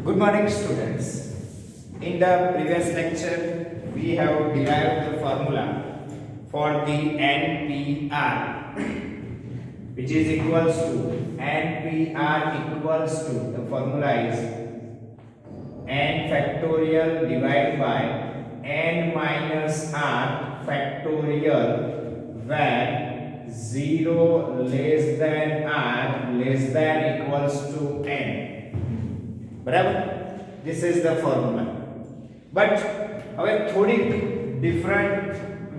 Good morning, students. In the previous lecture, we have derived the formula for the NPR, which is equals to NPR equals to, the formula is n factorial divided by n minus r factorial, where 0 less than r less than equals to n. બરાબર, this is the formula. But હવે થોડીક different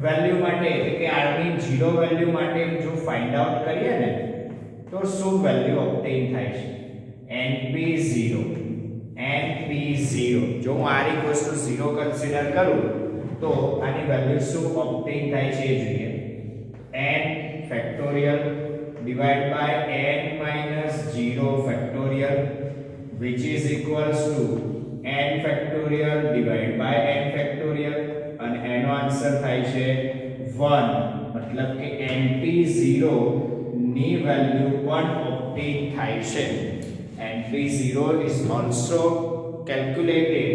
value માટે કે r ની 0 value માટે જો find out કરીએ ને તો શું વેલ્યુ ઓબ્ટેન થાય છે? np0 જો હું r 0 કન્સિડર કરું તો આની વેલ્યુ શું ઓબ્ટેન થાય છે એ જોઈએ. n factorial divided by n minus 0 factorial, which is equals to n factorial divided by n factorial, અને એનો આન્સર થાય છે 1. મતલબ કે np0 ની વેલ્યુ પણ ઓબ્ટેન થાય છે. np0 is also calculated.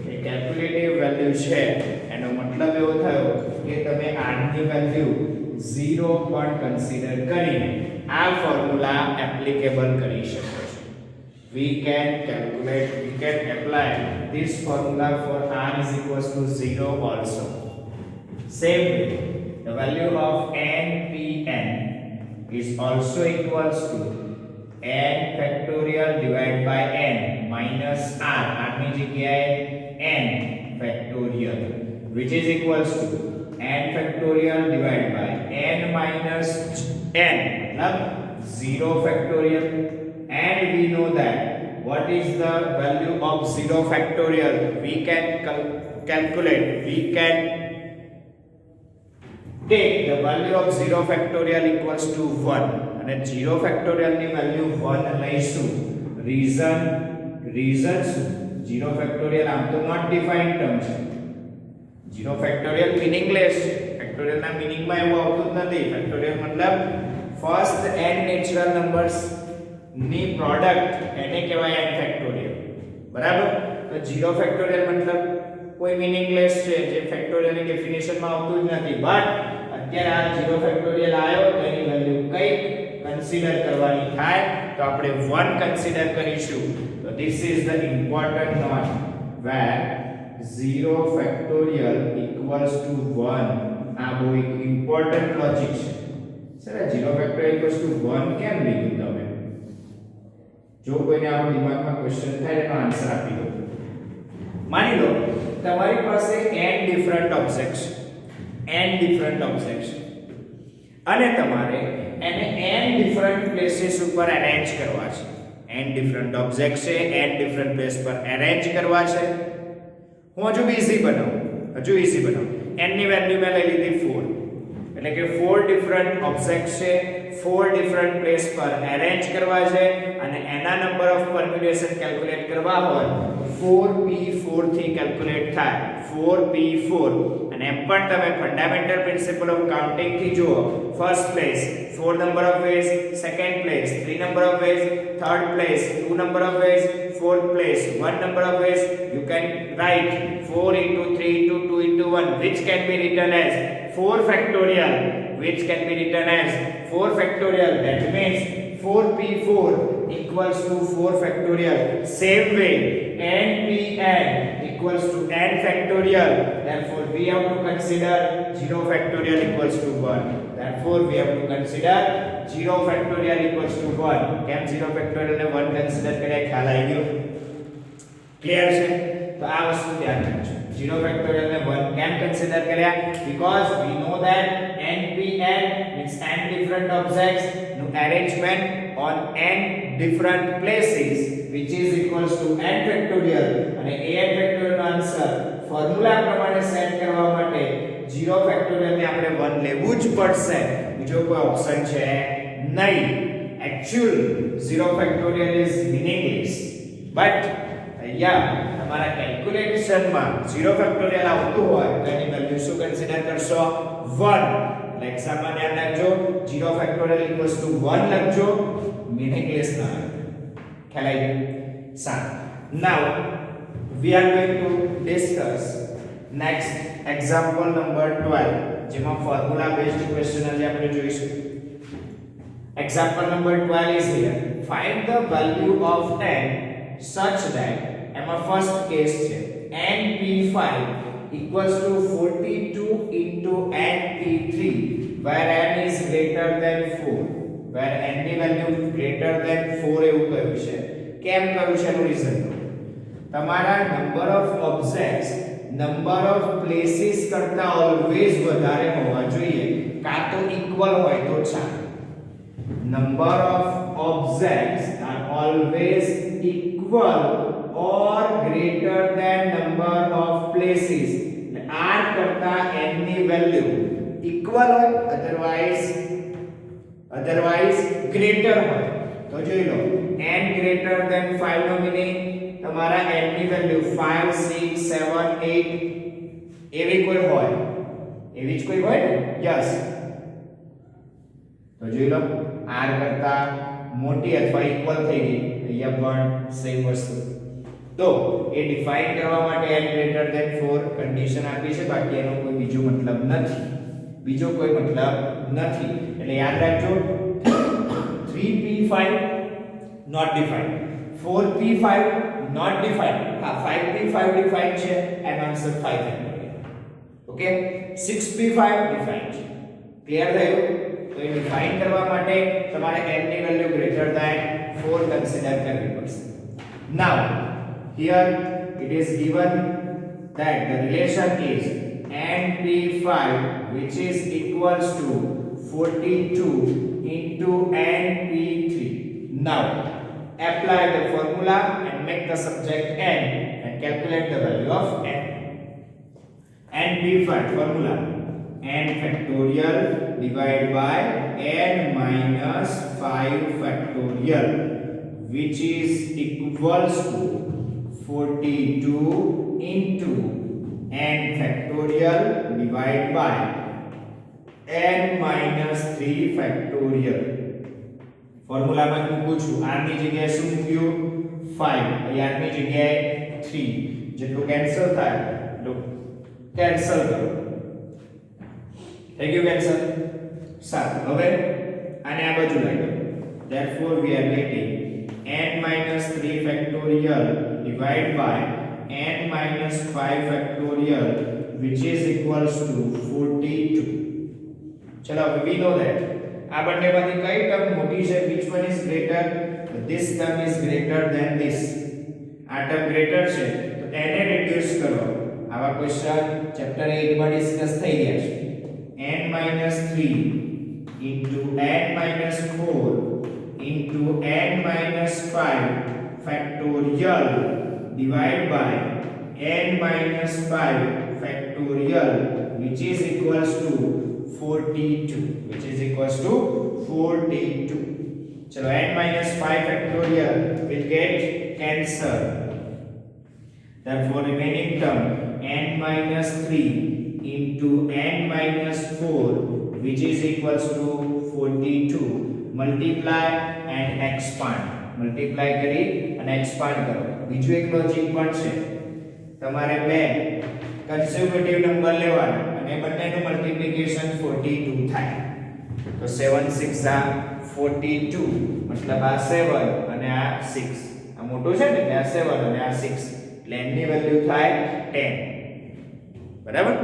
A calculative value છે, એનો મતલબ એવો થયો કે તમે r ની વેલ્યુ 0 પણ કન્સિડર કરીને આ ફોર્મ્યુલા એપ્લિકેબલ કરી શકો છો. We can apply this formula for r is equals to 0 also. Same way, the value of npn is also equals to n factorial divided by n minus r. r ની જગ્યાએ n factorial, which is equals to n factorial divided by n minus n, मतलब 0 factorial. And we know that what is the value of 0 factorial? We can calculate, we can take the value of 0 factorial equals to 1, and 0 factorial ની value 1 લઈશું. reason 0 factorial આમ તો not defined term છે. 0 factorial meaningless છે. factorial ના meaning માં એવું આવતું જ નથી. factorial મતલબ first n natural numbers ની પ્રોડક્ટ એને કહેવાય n ફેક્ટોરિયલ. બરાબર? તો 0 ફેક્ટોરિયલ મતલબ કોઈ મીનિંગલેસ છે, જે ફેક્ટોરિયલ ની ડેફિનેશન માં આવતું જ નથી. બટ અત્યારે આ 0 ફેક્ટોરિયલ આવ્યો તો એની વેલ્યુ કઈ કન્સિડર કરવાની થાય તો આપણે 1 કન્સિડર કરીશું. તો this is the important note, where 0 factorial equals to 1. આ બહુ ઇમ્પોર્ટન્ટ લોજિક છે. સર 0 ફેક્ટોરિયલ ઇક્વલ્સ ટુ 1 કેમ લીધું તમે? જો કોઈને આવો દિમાગમાં ક્વેશ્ચન થાય એનો આન્સર આપી દો. માની લો તમારી પાસે n ડિફરન્ટ ઓબ્જેક્ટ્સ અને તમારે એને n ડિફરન્ટ પ્લેસીસ ઉપર અરેન્જ કરવા છે. n ડિફરન્ટ ઓબ્જેક્ટ્સ છે, n ડિફરન્ટ પ્લેસ પર અરેન્જ કરવા છે. હું હજુ ઈઝી બનાવું. n ની વેલ્યુ મેં લઈ લીધી 4, એટલે કે 4 ડિફરન્ટ ઓબ્જેક્ટ્સ છે, 4 ડિફરન્ટ પ્લેસ પર અરેન્જ કરવા છે, અને એના નંબર ઓફ પરમ્યુટેશન કેલ્ક્યુલેટ કરવા હોય 4p4 થી કેલ્ક્યુલેટ થાય. 4p4, અને એમ પણ તમે ફંડામેન્ટલ પ્રિન્સિપલ ઓફ કાઉન્ટિંગ થી જુઓ. First place 4 number of ways, second place 3 number of ways, third place 2 number of ways, fourth place 1 number of ways. You can write 4 into 3 into 2 into 1, which can be written as 4 factorial, which can be written as 4 factorial. That means 4p4 equals to 4 factorial. Same way, npn equals to n factorial. Therefore we have to consider 0 factorial equals to 1. Therefore we have to consider 0 factorial equals to 1. કેમ 0 factorial ને 1 consider કર્યા? ખ્યાલ આવી ગયો? Clear છે? તો આ વસ્તુ ધ્યાન રાખજો. 0 factorial ને 1 કેમ કન્સિડર કર્યા? Because we know that npn means n different objects નું arrangement on n different places, which is equals to n factorial. અને n factorial નો આન્સર ફોર્મ્યુલા પ્રમાણે સેટ કરવા માટે 0 ફેક્ટોરિયલ ને આપણે 1 લેવું જ પડશે. બીજો કોઈ ઓપ્શન છે નહીં. Actual 0 factorial is meaningless, but અહીંયા તમારા કેલ્ક્યુલેશનમાં 0 ફેક્ટોરિયલ આવતું હોય તો એની વેલ્યુ શું કન્સિડર કરશો? 1. એટલે એક્ઝામમાં ધ્યાન રાખજો, 0 ફેક્ટોરિયલ ઇક્વલ્સ ટુ 1 લખજો, મીનિંગલેસ ના લખજો. ખ્યાલ આવી ગયો? Now we are going to discuss next example number 12 જેમાં formula based question આજે આપણે જોઈશું. Example number 12 is here. Find the value of n such that એમાં first case છે np5 equals to 42 into np3 where n is greater than 4, where n ની value greater than 4 એવું કહ્યું છે. કેમ કહ્યું છે એનું રીઝન તમારા number of objects number of places કરતા ઓલવેઝ વધારે હોવા જોઈએ કાં તો ઇક્વલ હોય તો ચાલે. Number of objects are always equal or greater than number of places. r કરતા n ની વેલ્યુ ઇક્વલ હોય otherwise greater હોય તો જોઈ લો n greater than 5 નો મીનિંગ તમારા n ની વેલ્યુ 5 6 7 8 એવી કોઈ હોય એવી જ કોઈ હોય ને યસ તો જોઈ લો r કરતા મોટી અથવા ઇક્વલ થઈ ગઈ અહીંયા પણ સેમ વસ્તુ. તો એ ડિફાઇન કરવા માટે n ગ્રેટર ધેન 4 કન્ડિશન આપી છે બાકી એનો કોઈ બીજો મતલબ નથી એટલે યાદ રાખજો 3p5 not defined 4p5 not defined હા 5p5 defined છે એનો આન્સર 5 થશે. ઓકે 6p5 defined છે. ક્લિયર થયું? તો એ ડિફાઇન કરવા માટે તમારે n ની વેલ્યુ ગ્રેટર ધેન 4 કન્સિડર કરવી પડશે. નાઉ here it is given that the relation is np5 which is equals to 42 into np3. Now apply the formula and make the subject n and calculate the value of n. np5 formula n factorial divided by n minus 5 factorial which is equals to 42 into n factorial divided by n minus 3 factorial. Formula માં મૂકું છું r ની જગ્યાએ શું મૂક્યું 5 અહીં r ની જગ્યાએ 3 જેટલું કેન્સલ થાય એટલું કેન્સલ કરો થઈ ગયું કેન્સલ. સારું હવે આને આ બાજુ લઈ લો therefore we are getting n minus 3 factorial divided by n minus 5 factorial which is equals to 42. चलो we know that આ બંનેમાંથી કઈ ટર્મ મોટી છે which one is greater this term is greater than this આ ટર્મ ગ્રેટર છે તો એને રિડ્યુસ કરો. આવા ક્વેશ્ચન ચેપ્ટર 8 માં ડિસ્કસ થઈ ગયા છે. n minus 3 into n minus 4 into n minus 5 factorial divided by n minus 5 factorial which is equals to 42 which is equals to 42. चलो n minus 5 factorial will get cancelled. Therefore remaining term n minus 3 into n minus 4 which is equals to 42 multiply and expand. Multiply કરી અને expand કરો. બીજું એક logic પણ છે તમારે બે કન્ઝર્વેટિવ નંબર લેવાના અને બંનેનું મલ્ટીપ્લિકેશન 42 થાય તો 7 6 આ 42 મતલબ આ 7 અને આ 6 આ મોટું છે ને એટલે આ 7 અને આ 6 એટલે n ની વેલ્યુ થાય 10 બરાબર.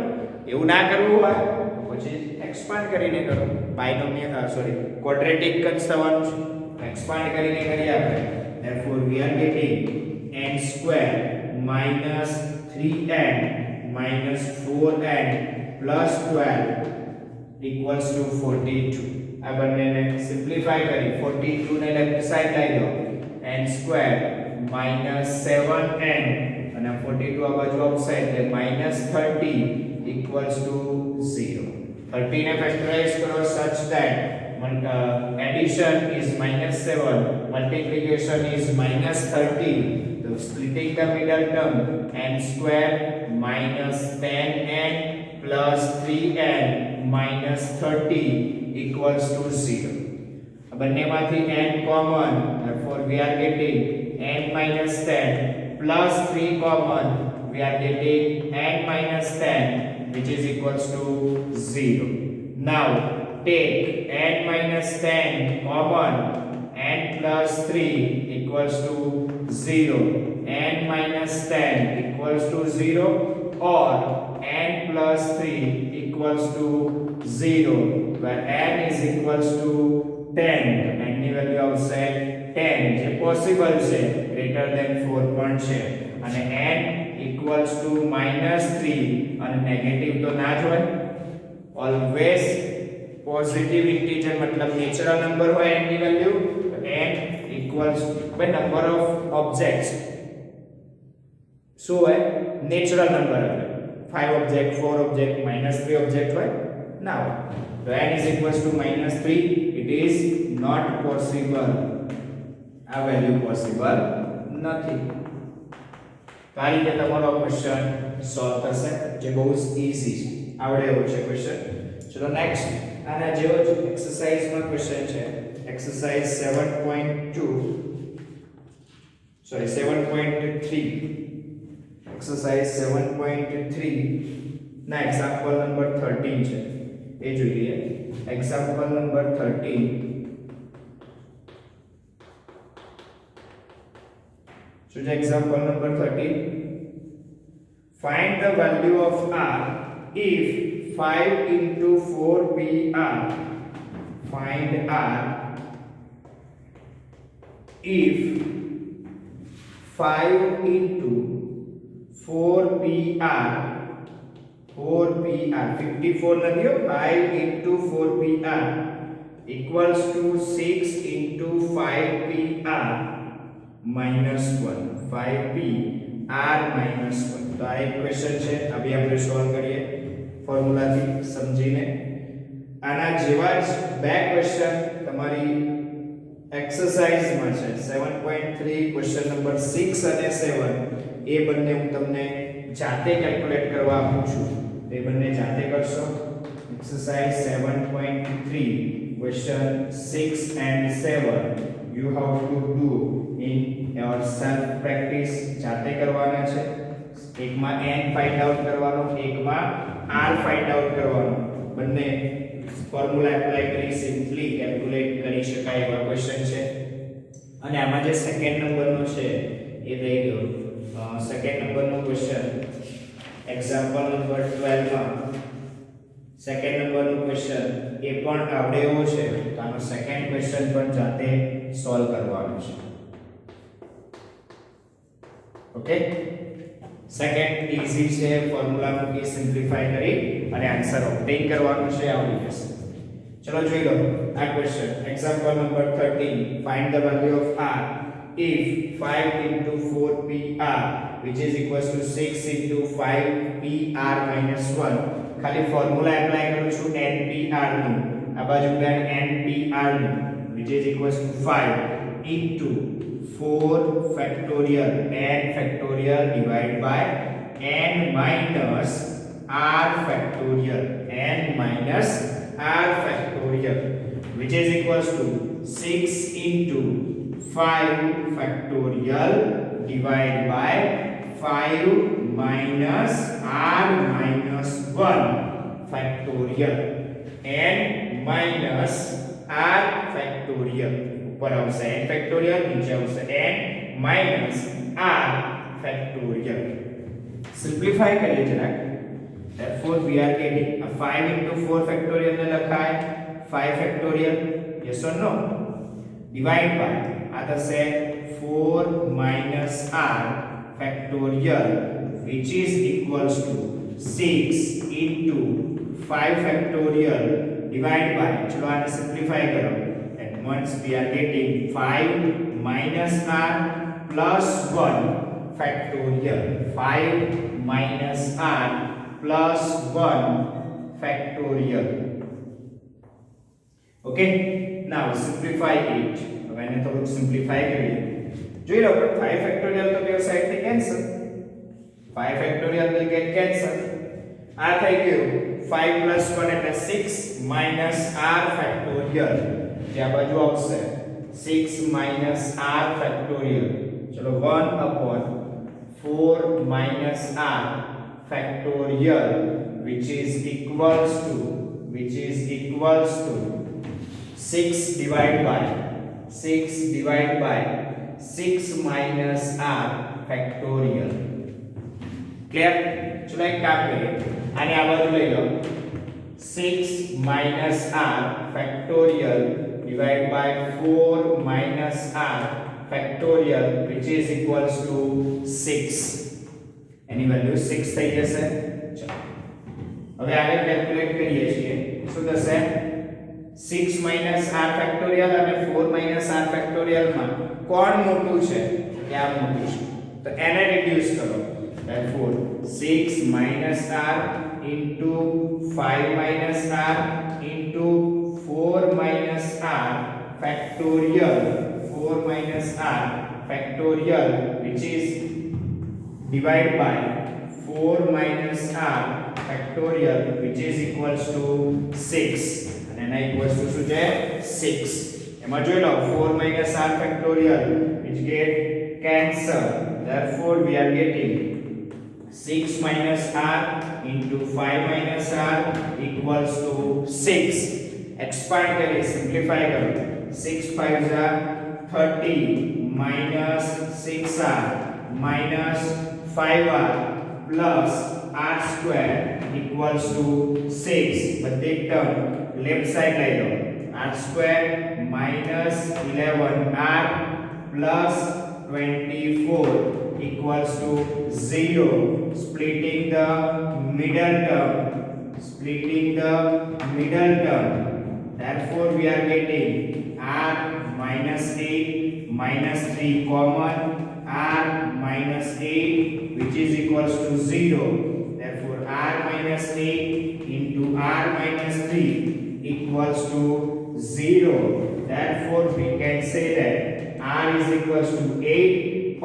એવું ના કરવું હોય તો પછી એક્સપાન્ડ કરીને કરો. બાયનોમિયલ ક્વોડ્રેટિક જ થવાનું છે expand કરીને કરીએ આપણે. therefore we are getting n square minus 3n minus 4n plus 12 equals to 42. આ બંનેને સિમ્પ્લિફાય કરી 42 ને લેફ્ટ સાઈડ લઈ લો n square minus 7n અને 42 આ બાજુ ઓફ સાઈડ એટલે minus 30 equals to 0. 30 ને ફેક્ટરાઇઝ કરો such that addition is minus 7, multiplication is minus 30. So splitting the middle term, n square minus 10n plus 3n minus 30 equals to 0. બંનેમાંથી n common, therefore we are getting n minus 10 plus 3 common, we are getting n minus 10 which is equals to 0. Now take n minus 10 common, n plus 3 equals to 0, n minus 10 equals to 0 or n plus 3 equals to 0 where n is equals to 10, n ની value આવશે 10 જે possible છે greater than 4 પણ છે અને n equals to -3 અને negative તો ના જ હોય. ઓલવેઝ પોઝિટિવ ઇન્ટીજર મતલબ નેચરલ નંબર હોય n ની વેલ્યુ તો n equals by number of objects શું હોય નેચરલ નંબર હોય 5 ઓબ્જેક્ટ 4 ઓબ્જેક્ટ -3 ઓબ્જેક્ટ હોય ના હોય તો n is equals to -3. it is not possible, આ વેલ્યુ પોસિબલ નથી. તો આ રીતે તમારો ક્વેશ્ચન સોલ્વ થશે જે બહુ ઈઝી છે, આવડે એવો છે ક્વેશ્ચન. ચલો નેક્સ્ટ આના જેવો જ એક્સરસાઇઝમાં ક્વેશ્ચન છે એક્સરસાઇઝ 7.2 સોરી 7.3 એક્સરસાઇઝ 7.3 ના એક્ઝામ્પલ નંબર 13 છે એ જોઈ લઈએ. એક્ઝામ્પલ નંબર 13 શું છે example number 13? find the value of r if 5 into 4pr. find r if 5 into 4pr 54 નથી હો 5 into 4pr equals to 6 into 5pr minus 1 5pr minus 1. તો આ એક ક્વેશ્ચન છે હવે આપણે સોલ્વ કરીએ ફોર્મ્યુલાથી સમજીને. આના જેવા જ બે ક્વેશ્ચન તમારી એક્સરસાઇઝમાં છે 7.3 ક્વેશ્ચન નંબર 6 અને 7 એ બંને હું તમને જાતે કેલ્ક્યુલેટ કરવા આપું છું. એ બંને જાતે કરશો. Exercise 7.3 question 6 and 7 you have to do in your self practice. જાતે કરવાના છે. એકમાં n ફાઇન્ડ આઉટ કરવાનો, એકમાં r ફાઇન્ડ આઉટ કરવાનો. બંને ફોર્મ્યુલા એપ્લાય કરી સિમ્પલી કેલ્ક્યુલેટ કરી શકાય એવા ક્વેશ્ચન છે. અને આમાં જે સેકન્ડ નંબરનો છે એ રહી ગયો. સેકન્ડ નંબરનો ક્વેશ્ચન એક્ઝામ્પલ નંબર 12 માં સેકન્ડ નંબરનો ક્વેશ્ચન એ પણ આવડે એવો છે તો આનો સેકન્ડ ક્વેશ્ચન પણ જાતે સોલ્વ કરવાનો છે. ઓકે, સેકન્ડ ઈઝી છે, ફોર્મ્યુલા મૂકી સિમ્પ્લિફાઈ કરી અને આન્સર ઓબ્ટેન કરવાનો છે, આવડી જશે. ચલો જોઈ લો આ question example number 13 find the value of r if 5 into 4pr which is equals to 6 into 5pr minus 1. ખાલી ફોર્મ્યુલા એપ્લાય કરું છું npr નું, આ બાજુ પેન npr નું which is equals to 5 into 4 factorial n factorial divided by n minus r factorial n minus r factorial which is equals to 6 into 5 factorial divided by 5 minus r minus 1 factorial n minus r factorial. ऊपर આવશે n factorial, નીચે આવશે n minus r factorial. Simplify કરીએ જરાક. therefore we are getting a 5 into 4 factorial ને લખાય 5 factorial, yes or no, divide by આ થશે 4 minus r factorial which is equals to 6 into 5 factorial divided by, चलो आने सिंप्लीफाई करो, at once we are getting 5 minus r plus 1 factorial, 5 minus r plus 1 factorial. Okay, now simplify it. હવે એને થોડું simplify કરીએ. જોઈ લો 5 ફેક્ટોરિયલ તો બે સાઈડથી cancel, 5 factorial will get cancel. આ થઈ ગયું 5 plus 1 એટલે 6 minus r ફેક્ટોરિયલ, જે આ બાજુ આવશે 6 minus r ફેક્ટોરિયલ. જો ચલો 1/4 minus r factorial which is equals to 6 divided by 6 minus r factorial. Clear? चलो एक काम करिए, आने आ बाजू ले लो, 6 minus r factorial divided by 4 minus r factorial which is equals to 6. Any value 6 થઈ જશે. ચલો હવે આને કેલ્ક્યુલેટ કરીએ છીએ. શું થશે? 6 minus r factorial અને 4 minus r factorial માં કોણ મોટું છે? કે આ મોટું છે. તો એને રિડ્યુસ કરો. Therefore 6 minus r into 5 minus r into 4 minus r factorial, 4 minus r factorial which is divided by 4 minus r factorial which is equals to 6. And then equals to શું છે? 6. એમાં જોઈ લો 4 minus r factorial which get cancel. Therefore we are getting 6 minus r into 5 minus r equals to 6. Expand करिए, simplify करो. 6 5 are 30 minus 6r minus 5r plus r square equals to 6. बदले term left side ले लो. r square minus 11r plus 24 equals to 0. Splitting the middle term. Therefore we are getting r minus 8 minus 3 common, r minus 8 which is equals to 0. Therefore r minus 8 into r minus 3 equals to 0. Therefore we can say that r is equals to 8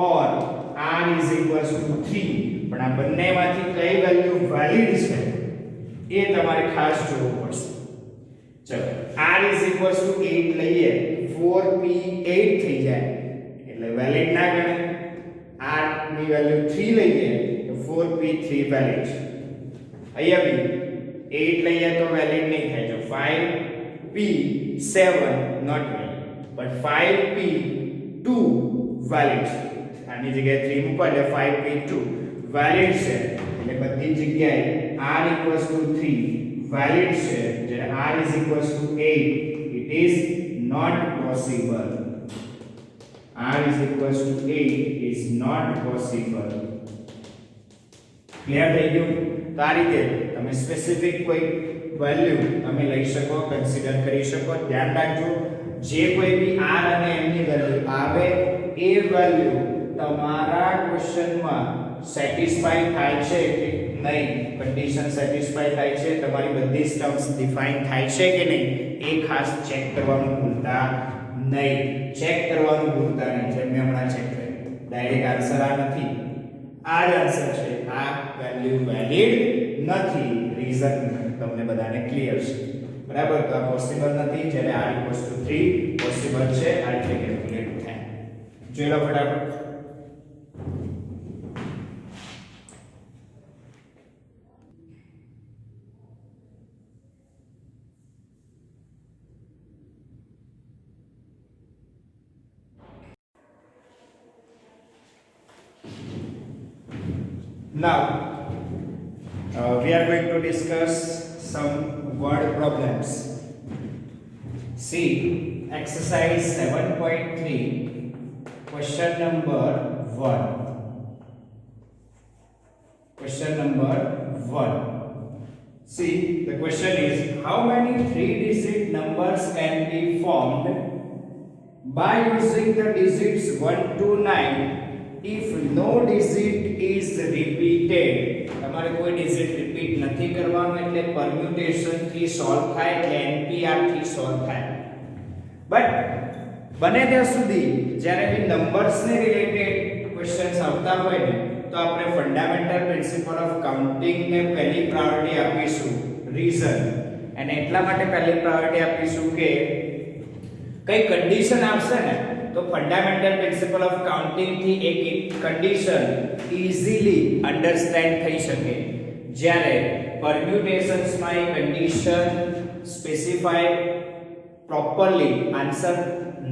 or r is equals to 3. પણ આ બંનેમાંથી કઈ value valid છે એ તમારે ખાસ જોવું પડશે. ચલો r is equals to 8 લઈએ, 4p8 થઈ જાય એટલે વેલિડ ના ગણાય. r ની વેલ્યુ 3 લઈએ તો 4p3 વેલિડ છે. અહીંયા બી 8 લઈએ તો વેલિડ નહીં થાય. જો 5p7 not valid but 5p2 valid છે. આની જગ્યાએ 3 મૂકો એટલે 5p2 વેલિડ છે. એટલે બધી જગ્યાએ r equals to 3 વેલિડ છે. જ્યારે r is equals to 8 it is not possible. r is equals to 8 is not possible. Clear થઈ ગયું? તો આ રીતે તમે સ્પેસિફિક કોઈ વેલ્યુ તમે લઈ શકો, કન્સિડર કરી શકો. ધ્યાન રાખજો જે કોઈ બી r અને m ની વેલ્યુ આવે એ વેલ્યુ તમારા ક્વેશ્ચનમાં સેટિસ્ફાઈ થાય છે કે નહીં, કન્ડિશન સેટિસ્ફાઈ થાય છે, તમારી બધી ટર્મ્સ ડિફાઇન થાય છે કે નહીં એ ખાસ ચેક કરવાનું ભૂલતા નહીં. ચેક કરવાનું ભૂલતા નહીં. જેમ મેં હમણાં ચેક કર્યું, ડાયરેક્ટ આન્સર આ નથી, આ જ આન્સર છે. આ વેલ્યુ વેલિડ નથી. રીઝન તમને બધાને ક્લિયર છે, બરાબર? તો આ પોસિબલ નથી. જ્યારે r 3 પોસિબલ છે. આ રીતે કેલ્ક્યુલેટ થાય. જોઈ લો ફટાફટ. Now we are going to discuss some word problems. See exercise 7.3 question number 1. Question number 1. See the question is, how many 3-digit numbers can be formed by using the digits 1 to 9 if no digit is repeated? તમારે કોઈ digit repeat નથી કરવાનું એટલે permutation થી solve થાય એટલે NPR થી solve થાય. બટ બને ત્યાં સુધી જ્યારે બી નંબર્સ ને રિલેટેડ ક્વેશ્ચન્સ આવતા હોય ને તો આપણે ફંડામેન્ટલ પ્રિન્સિપલ ઓફ કાઉન્ટિંગ ને પહેલી પ્રાયોરિટી આપીશું. રીઝન અને એટલા માટે પહેલી પ્રાયોરિટી આપીશું કે કઈ કન્ડિશન આવશે ને તો ફંડામેન્ટલ પ્રિન્સિપલ ઓફ કાઉન્ટિંગ થી એક કન્ડિશન ઈઝીલી અન્ડરસ્ટેન્ડ થઈ શકે જ્યારે પરમ્યુટેશન્સ માં એ કન્ડિશન સ્પેસિફાઈ પ્રોપરલી આન્સર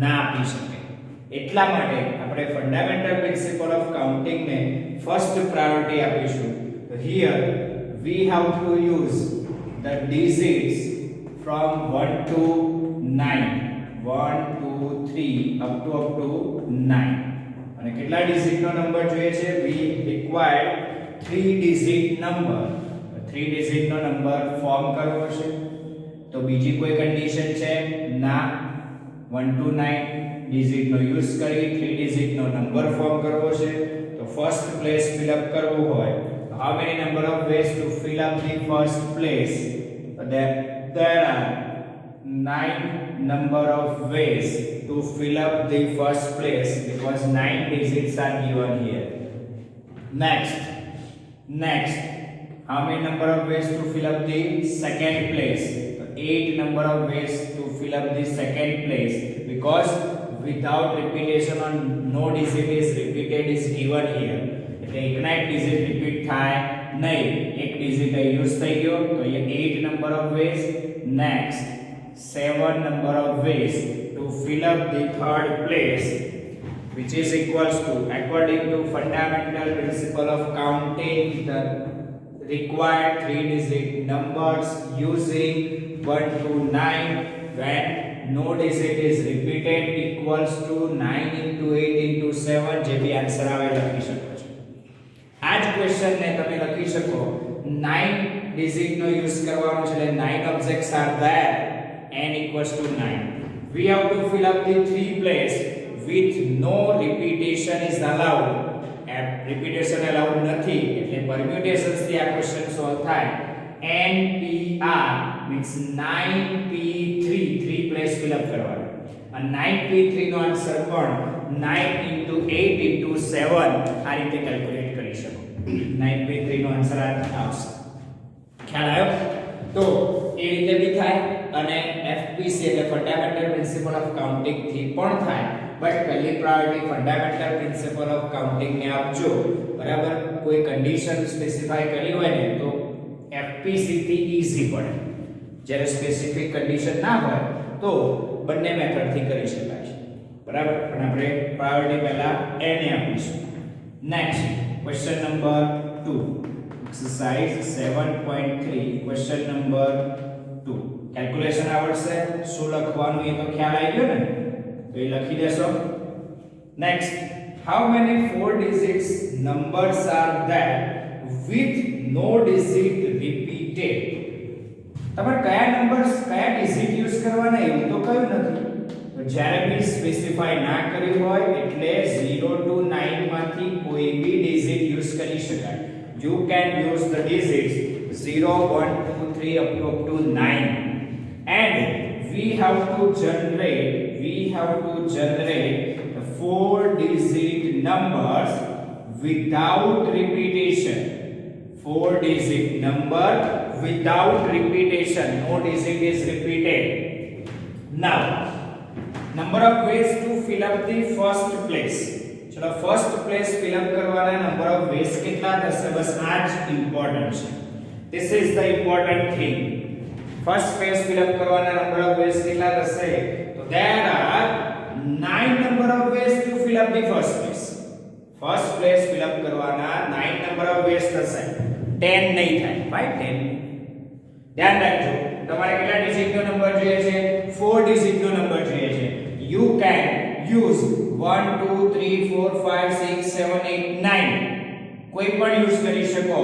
ના આપી શકે એટલા માટે આપણે ફંડામેન્ટલ પ્રિન્સિપલ ઓફ કાઉન્ટિંગ ને ફર્સ્ટ પ્રાયોરિટી આપીશું તો here we have to use the digits from 1 to 9 1 2 3 up to 9 અને કેટલા ડિજિટ નો નંબર જોઈએ છે we require 3 digit number 3 digit no number form કરવો છે તો બીજી કોઈ કન્ડિશન છે ના 1 to 9 ડિજિટ નો યુઝ કરી 3 ડિજિટ નો નંબર ફોર્મ કરવો છે તો ફર્સ્ટ પ્લેસ ફિલ અપ કરવું હોય how many number of ways to fill up the first place there are 9 number of ways to fill up the first place because 9 digits are given here next how many number of ways to fill up the second place 8 number of ways to fill up the second place because without repetition or no digit is repeated is given here એટલે એકના એક digit repeat થાય નહીં એક digit use થઈ ગયો તો એ 8 number of ways next 7 number of ways to fill up the third place which is equals to according to fundamental principle of counting the required 3 digit numbers using 1 to 9 when no digit is repeated equals to 9 into 8 into 7 જે B answer આવે લખી શકો છો આ જ question ને તમે લખી શકો 9 ડિજિટ નો યુઝ કરવાનો છે એટલે 9 objects are there n equals to 9 we have to fill up the three place with no repetition is allowed repetition allowed નથી એટલે permutations થી આ ક્વેશ્ચન સોલ્વ થાય npr means 9p3 3 place fill up કરવાનો અને 9p3 નો answer પણ 9 into 8 into 7 આ રીતે કેલ્ક્યુલેટ કરી શકો 9p3 નો આન્સર આવશે ખ્યાલ આવ્યો તો એ રીતે બી થાય અને FPC એટલે ફંડામેન્ટલ પ્રિન્સિપલ ઓફ કાઉન્ટિંગ થી પણ થાય બટ પહેલી priority fundamental principal of counting ને આપજો બરાબર કોઈ કન્ડિશન સ્પેસિફાઈ કરી હોય ને તો FPC થી ઈઝી પડે જ્યારે સ્પેસિફિક કન્ડિશન ના હોય તો બંને મેથડ થી કરી શકાય છે બરાબર પણ આપણે પ્રાયોરિટી પહેલા n ને આપીશું next question number 2 exercise 7.3 question number 2 calculation આવડશે શું લખવાનું એ તો ખ્યાલ આવી ગયો ને તો એ લખી દેશો next how many 4 digits numbers are there with no digit repeated તમારે કયા નંબર્સ કયા ડિજિટ યુઝ કરવાના એવું તો કયું નથી તો જ્યારે બી સ્પેસિફાઈ ના કર્યું હોય એટલે 0 to 9 માંથી કોઈ બી ડિજિટ યુઝ કરી શકાય you can use the digits 0 1 2 3 up to 9 and we have to generate 4 digit numbers without repetition 4 digit number without repetition no digit is repeated now number of ways to fill up the first place ચલો first place fill up કરવાના number of ways કેટલા થશે બસ આ જ important છે this is the important thing first place fill up કરવાના number of ways કેટલા થશે તો there are 9 number of ways to fill up the first place first place fill up કરવાના 9 number of ways થશે 10 નહીં થાય right 10 ધ્યાન રાખજો તમારે કેટલા ડિજિટ નો નંબર જોઈએ છે 4 ડિજિટ નો નંબર જોઈએ છે you can use 1 2 3 4 5 6 7 8 9 કોઈ પણ યુઝ કરી શકો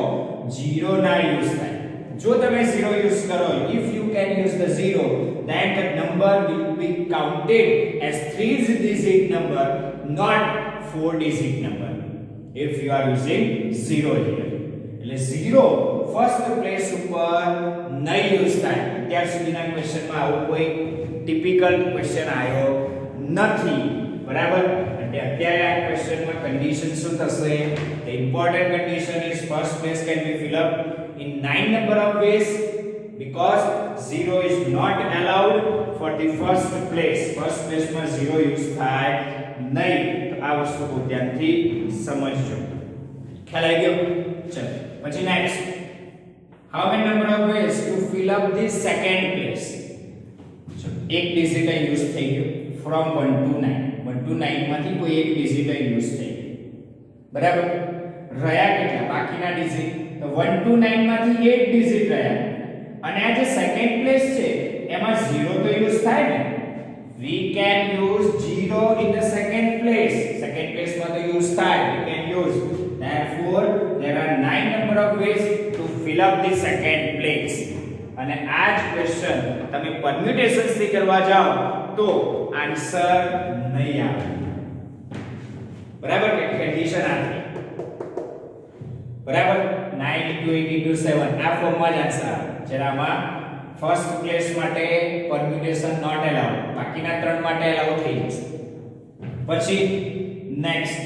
0 ના યુઝ થાય જો તમે 0 યુઝ કરો if you can use the 0 then the number will be counted as 3 digit number not 4 digit number if you are using 0 here એટલે 0 ફર્સ્ટ પ્લેસ ઉપર નહીં યુઝ થાય અત્યાર સુધીના ક્વેશ્ચનમાં આવો કોઈ ટિપિકલ ક્વેશ્ચન આવ્યો નથી બરાબર એટલે અત્યારે આ ક્વેશ્ચનમાં કન્ડિશન શું થશે the important condition is first place can be filled up in 9 number of ways because 0 is not allowed for the first place માં 0 યુઝ થાય નહીં. તો આ વસ્તુ બહુ ધ્યાનથી સમજજો. ખ્યાલ આવી ગયો? ચલો પછી next, how many number of ways to fill up the second place? એક ડિજિટ યુઝ થઈ ગયો from 1 to 9. 1 to 9 માંથી કોઈ એક ડિજિટ યુઝ થઈ ગઈ, બરાબર. રહ્યા કેટલા બાકીના ડિજિટ? તો 1 to 9 માંથી 8 ડિજિટ રહ્યા, અને આ જે સેકન્ડ પ્લેસ છે એમાં 0 તો યુઝ થાય ને. we can use 0 in the second place. second place માં તો યુઝ થાય, we can use. therefore there are 9 number of ways to fill up the second place. અને આ જ ક્વેશ્ચન તમે પરમ્યુટેશન્સ થી કરવા જાઓ તો આન્સર નહીં આવે, બરાબર. કે કન્ડિશન આપી, બરાબર. 9 * 8 * 7 આ ફોર્મમાં જ આન્સર આવે. જેનામાં ફર્સ્ટ પ્લેસ માટે પરમ્યુટેશન નોટ અલાઉડ, બાકીના ત્રણ માટે અલાઉડ થઈ જશે. પછી next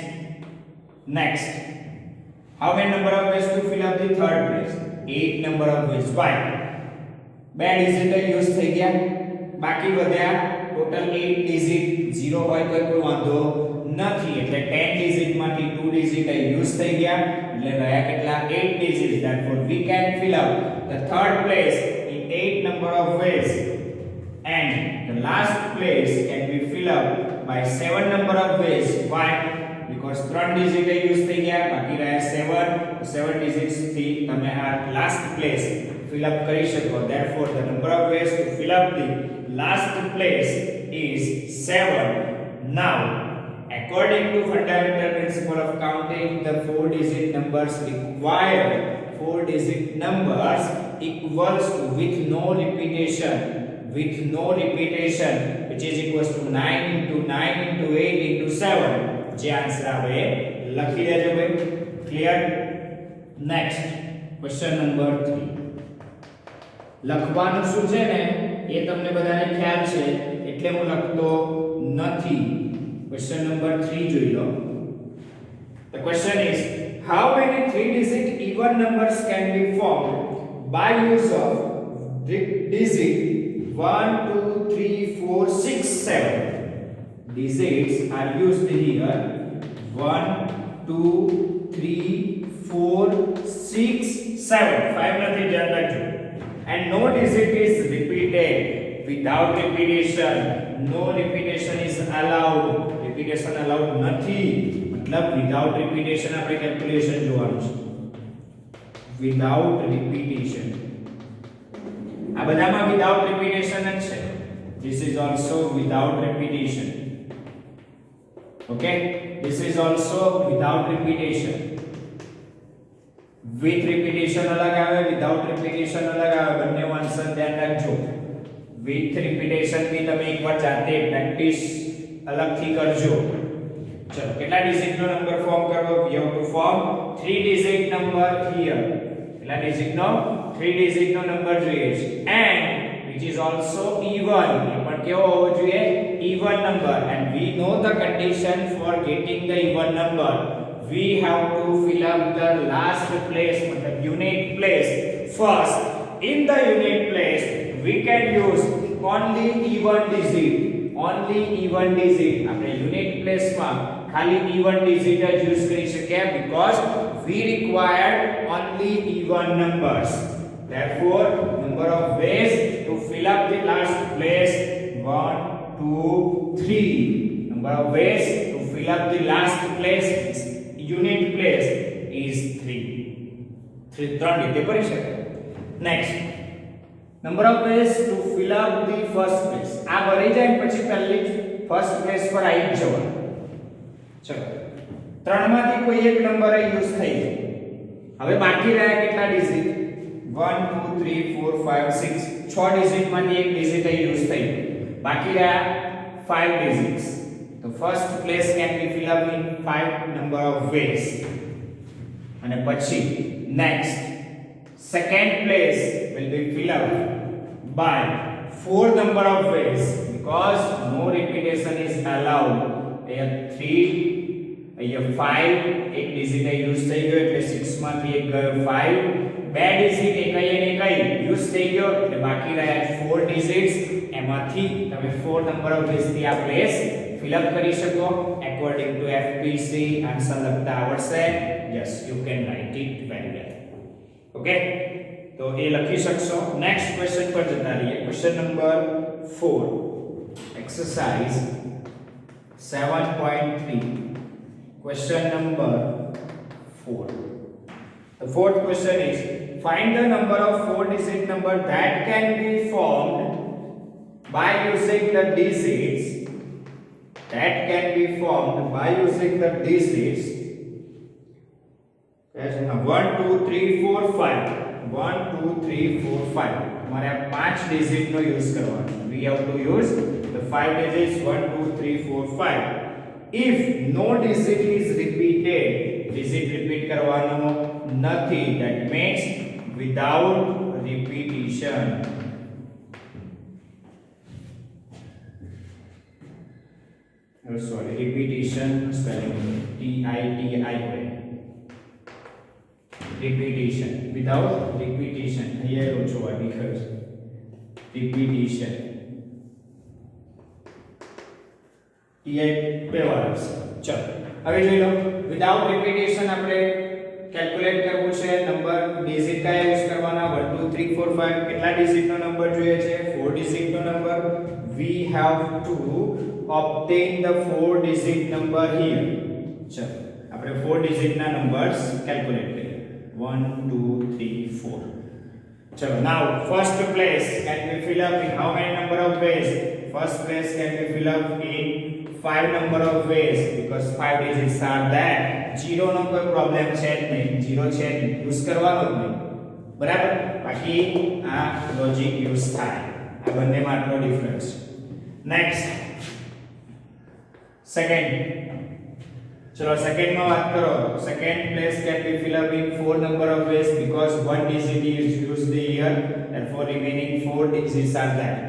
how many number of ways to fill up the third place? 8 number of ways. why? બે ડિજિટ યુઝ થઈ ગયા, બાકી વધ્યા ટોટલ 8 ડિજિટ. 0 હોય તો કોઈ વાંધો નથી, એટલે 10 ડિજિટ માંથી 2 ડિજિટ યુઝ થઈ ગયા, એટલે રહ્યા કેટલા? 8 digit. therefore we can fill up the third place in 8 number of ways, and the last place can be filled up by 7 number of ways. why? because 3 digit use થઈ ગયા, બાકી રહ્યા 7 digits થી તમે આ લાસ્ટ પ્લેસ fill up કરી શકો. therefore the number of ways to fill up the last place is 7. now according to fundamental principle of counting, the 4 digit numbers require 4 digit numbers equals to with no repetition, which is equals to 9 into 9 into 8 into 7. જે answer આવે લખી દેજો ભાઈ. Clear? Next question number 3. લખવાનું શું છે ને એ તમને બધાને ખ્યાલ છે એટલે હું લખતો નથી. ક્વેશ્ચન નંબર 3 જોઈ લો. The question is, how many 3-digit even numbers can be formed by use of digit 1 2 3 4 6 7? Digits are used here 1 2 3 4 6 7. 5 નથી ધ્યાન રાખજો. and no digit is repeated. without repetition, no repetition is allowed. repetition allowed નથી, મતલબ without repetition આપણે calculation જોવાનું છે. without repetition આ બધામાં without repetition જ છે. this is also without repetition. okay, this is also without repetition. with repetition અલગ આવે, without repetition અલગ આવે, બંને આન્સર ધ્યાન રાખજો. with repetition ની તમે એકવાર જાતે પ્રેક્ટિસ અલગથી કરજો. ચલો કેટલા ડિજિટ નો નંબર ફોર્મ કરવો? we have to form 3 digit number here. કેટલા ડિજિટ નો? 3 digit નો નંબર જોઈએ છે, and which is also even. એ પણ કેવો હોવો જોઈએ? even number. and we know the condition for getting the even number. we have to fill up the last place, matlab unit place first. in the unit place we can use only even digit. આપણે unit place માં ખાલી even digit જ use કરી શકીએ, because we require only even numbers. therefore number of ways to fill up the last place 1 2 3. number of ways to fill up the last place unit place is 3. 3 રીતે કરી શકાય. next, number of ways to fill up the first place. આ ભરી જાય પછી પહેલી first place પર આવી જવાનું. ચલો 3 માંથી કોઈ એક નંબર યુઝ થઈ ગયો. હવે બાકી રહ્યા કેટલા ડિજિટ? 1 2 3 4 5 6. 6 ડિજિટ માંથી એક ડિજિટ યુઝ થઈ ગયો, બાકી રહ્યા 5 ડિજિટ્સ. તો first place can be fill up in 5 number of ways. અને પછી next, second place will be filled up by 4 number of ways, because no repetition is allowed. here 3, here 5, એક digit use થઈ ગયો એટલે 6 માંથી એક ગયો 5. બે ડિજિટ એકઈ અને એકઈ યુઝ થઈ ગયો એટલે બાકી રહ્યા 4 ડિજિટ્સ. એમાંથી તમે 4 નંબર ઓફ વેઝ થી આ પ્લેસ ફિલ અપ કરી શકો. according to FPC આન્સર લખતા આવડશે yes you can write it very well okay તો એ લખી શકશો નેક્સ્ટ ક્વેશ્ચન પર જતા રહીએ question number 4 exercise 7.3 question number 4 the fourth question is find the number of four digit number that can be formed by using the digits that can be formed by using the digits yes 1 2 3 4 5 1 2 3 4 5 हमारे आप 5 digit नो use करवानो we have to use the 5 digits 1 2 3 4 5 if no digit is repeated digit repeat करवानो નથી that means without repetition sorry repetition spelling TITI repetition without repetition here also I because repetition TI पे वाला चलो હવે જોઈ લો without repetition આપણે calculate કરવું છે number digit કયા યુઝ કરવાના 1 2 3 4 5 કેટલા ડિજિટ નો નંબર જોઈએ છે 4 ડિજિટ નો number we have to obtain the 4 digit number here ચલો આપણે 4 digit ના નંબર્સ કેલ્ક્યુલેટ કરીએ 1 2 3 4 chalo now first place can be fill up in how many number of ways first place can be fill up in 5 number of ways because 5 digits are there zero નો કોઈ problem છે જ નહીં zero છે use કરવાનો જ નહીં બરાબર બાકી આ લોજિક યુઝ થાય આ બંનેમાં આટલો ડિફરન્સ નેક્સ્ટ સેકન્ડ चलो सेकंड में बात करो second place can be fill up in 4 number of ways because one digit is used here therefore remaining 4 digits are there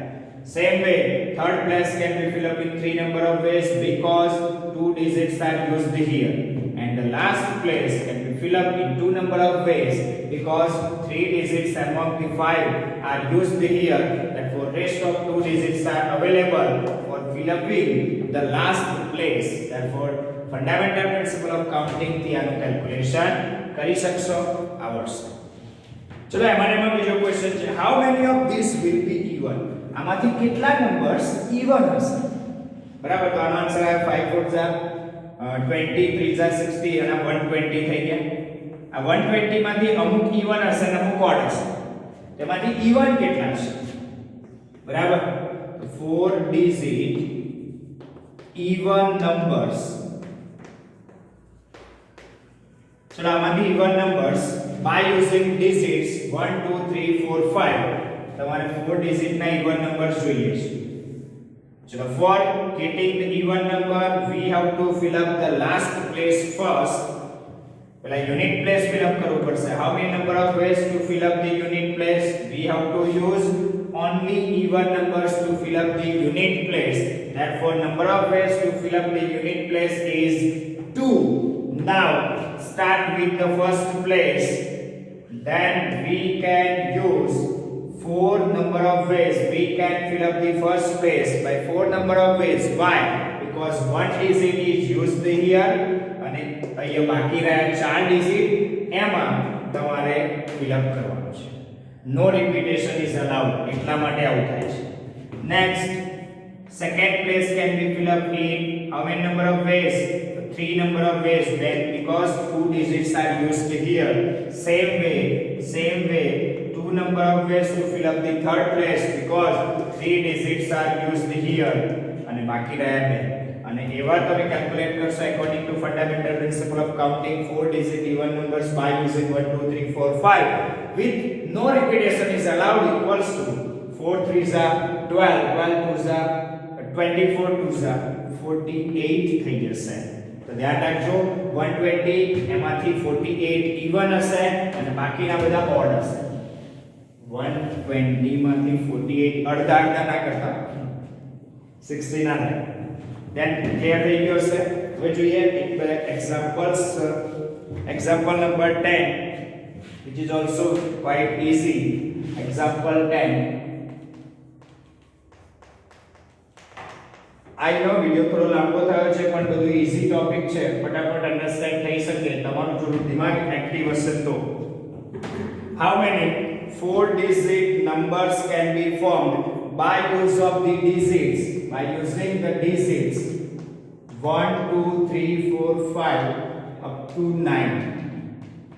same way third place can be fill up in 3 number of ways because 2 digits are used here and the last place can be fill up in 2 number of ways because 3 digits among the 5 are used here therefore rest of 2 digits are available for fill up in the last place therefore fundamental principle of counting થી આનું calculation કરી શકશો આવડશે ચલો એમાંનો બીજો question છે how many of this will be even આમાંથી કેટલા નંબર્સ ઇવન હશે બરાબર તો આનો આન્સર આવે 5 4 જા 20 3 જા 60 અને 120 થઈ ગયા આ 120 માંથી અમુક ઇવન હશે અને અમુક ઓડ હશે તેમાંથી ઇવન કેટલા હશે બરાબર તો 4 ડિજિટ ઇવન નંબર્સ चलो आमांथी even numbers by using digits 1 2 3 4 5 તમારે 4 ડિજિટ ના इवन नंबर्स જોઈએ છે ચલો for getting the even number we have to fill up the last place first પહેલા યુનિટ પ્લેસ fill up કરવું પડશે how many number of ways to fill up the unit place we have to use only even numbers to fill up the unit place therefore number of ways to fill up the unit place is 2 now start with the first place then we can use 4 number of ways we can fill up the first place by 4 number of ways why because one digit is used here અને અહીંયા બાકી રહ્યા 4 digit એમાં તમારે fill up કરવાનું છે no repetition is allowed એટલા માટે આવું થાય છે next second place can be fill up in how many number of ways 3 number of ways then because 2 digits are used here same way 2 number of ways to fill up the third place because 3 digits are used here અને બાકી રહ્યા બે અને એવા તમે calculate કરશો according to fundamental principle of counting 4 digit even numbers by using 1 2 3 4 5 with no repetition is allowed equals to 4 3s are 12 12 2s are 24 2s are 48 થઈ જશે તો ધ્યાન રાખજો 120 એમાંથી 48 ઇવન હશે અને બાકીના બધા ઓડ હશે 120 માંથી 48 અડધા અડધા ના કરતા 60 ના થાય then ક્લિયર થઈ ગયો છે હવે જોઈએ examples example number 10 which is also quite easy example 10 I no video થોડો લાંબો થયો છે પણ બધું ઈઝી ટોપિક છે, ફટાફટ અન્ડરસ્ટેન્ડ થઈ શકે, તમારું થોડું દિમાગ એક્ટિવ હશે તો. How many 4-digit numbers can be formed by use of the digits? By using the digits 1, 2, 3, 4, 5 up to 9.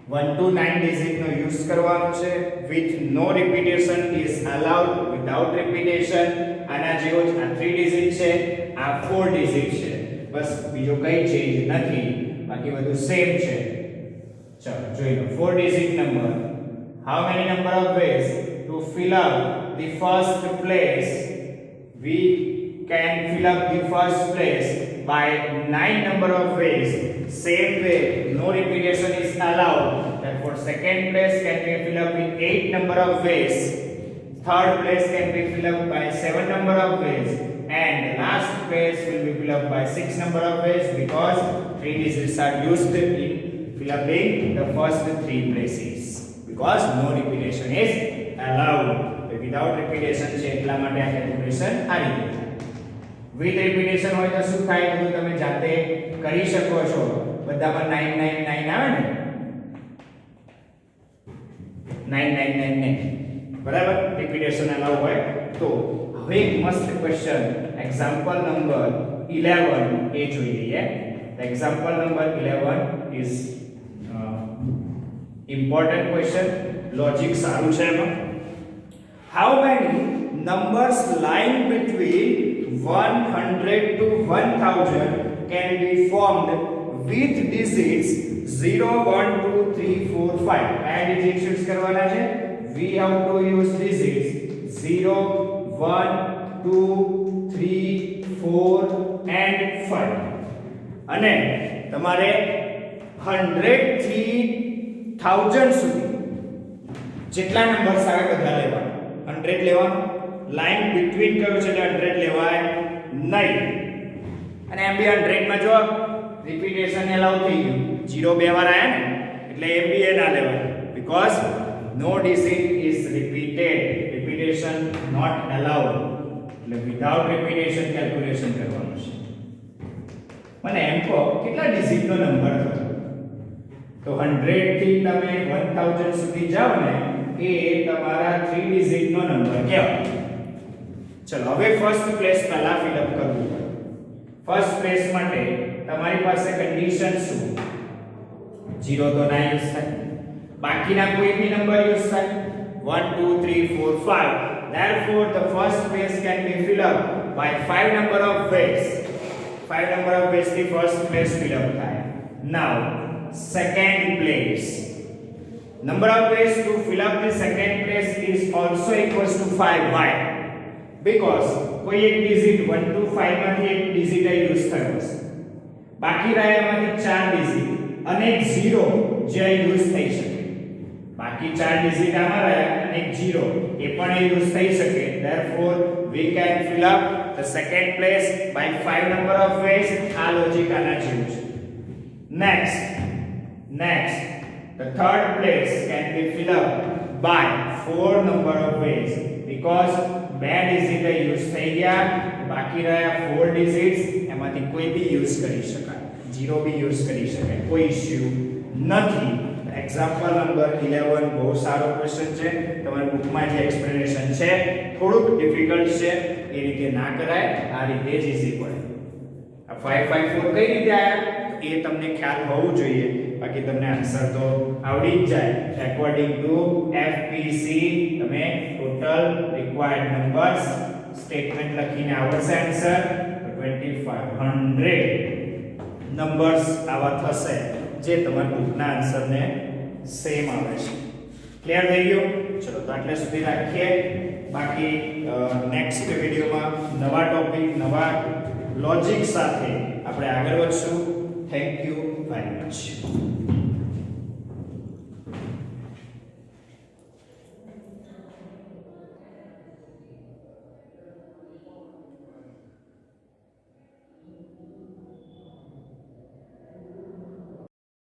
1 to 9 digit no use કરવાનો છે. With no repetition is allowed. Without repetition આના જેવો જ આ 3 digit છે, આ 4 digit છે, બસ બીજો કઈ ચેન્જ નથી, બાકી બધું સેમ છે. ચલો જોઈ લો 4 digit number. How many number of ways to fill up the first place? We can fill up the first place by 9 number of ways. Same way, no repetition is allowed. Therefore, second place can be filled up in 8 number of ways. Third place can be filled up by 7 number of ways. And last place will be filled up by 6 number of ways because 3 digits are used in filling the first 3 places. Because no repetition is allowed. Without repetition છે એટલા માટે આ calculation આવી ગયું. With repetition હોય તો શું થાય બધું તમે જાતે કરી શકો છો. બધામાં 999 આવે ને 9999 બરાબર, રિપીટેશન અલાઉ હોય તો. હવે એક મસ્ત ક્વેશ્ચન એક્ઝામ્પલ નંબર 11 એ જોઈ લઈએ. Example number 11 is important question, logic સારું છે એમાં. How many numbers lying between 100 to 1000 can be formed with digits 0, 1, 2, 3, 4, 5? આ digits યુઝ કરવાના છે. We have to use digits 0, 1, 2, 3, 4 and 5. અને તમારે 100 થી 1000 સુધી જેટલા નંબર્સ આવે બધા લેવાના. 100 લેવાનો, લાઈન બિટવીન કયો છે એટલે 100 લેવાય નહીં. અને એમ બી 100 માં જો રિપીટેશન એલાઉ થઈ ગયું, 0 બે વાર આયા ને એટલે એમ બી એ ના લેવાય because no digit is repeated. repetition not allowed. એટલે વિધાઉટ રિપીટેશન કેલ્ક્યુલેશન કરવાનું છે. મને એમ કહો કેટલા ડિજિટ નો નંબર થયો? તો 100 થી તમે 1000 સુધી જાઓ ને એ તમારા 3 ડિજિટ નો નંબર કહેવાય. ચલો હવે ફર્સ્ટ પ્લેસ પહેલા ફિલ અપ કરવું પડે. ફર્સ્ટ પ્લેસ માટે તમારી પાસે કન્ડિશન શું? 0 તો ના યુઝ થાય, બાકીના કોઈ બી નંબર યુઝ થાય. 1 2 3 4 5. therefore the first place can be filled up by 5 number of ways. 5 number of ways થી first place fill up થાય. now second place, number of ways to fill up the second place is also equals to 5. why? because કોઈ એક digit 1 to 5 માંથી એક digit use થયો છે, બાકી રહ્યા એમાંથી 4 ડિજિટ અને એક 0 જે યુઝ થઈ શકે. બાકી 4 ડિજિટ આમાં રહ્યા અને એક 0 એ પણ યુઝ થઈ શકે. therefore we can fill up the second place by 5 number of ways. આ લોજિક આના જેવું છે. Next, the third place can be filled up by 4 number of ways because બે ડિજિટ યુઝ થઈ ગયા, બાકી રહ્યા 4 ડિજિટ્સ, એમાંથી કોઈ બી યુઝ કરી શકાય, 0 બી યુઝ કરી શકાય, કોઈ ઇશ્યુ નથી. એક્ઝામ્પલ નંબર 11 બહુ સારો ક્વેશ્ચન છે. તમારી બુકમાં જે એક્સપ્લેનેશન છે થોડુંક ડિફિકલ્ટ છે, એ રીતે ના કરાય, આ રીતે જ ઈઝી પડે. આ 5 5 4 કઈ રીતે આયા એ તમને ખ્યાલ હોવું જોઈએ, બાકી તમને આન્સર તો આવડી જ જાય. એકોર્ડિંગ ટુ FPC તમે ટોટલ રિક્વાયર્ડ નંબર્સ સ્ટેટમેન્ટ લખીને આવશે આન્સર. 2500 નંબર્સ આવા થશે જે તમારા બુકના આન્સરને સેમ આવે છે. ક્લિયર થઈ ગયું? ચલો તો આટલે સુધી રાખીએ. બાકી નેક્સ્ટ વિડિયોમાં નવા ટોપિક, નવા લોજિક સાથે આપણે આગળ વધશું. Thank you very much.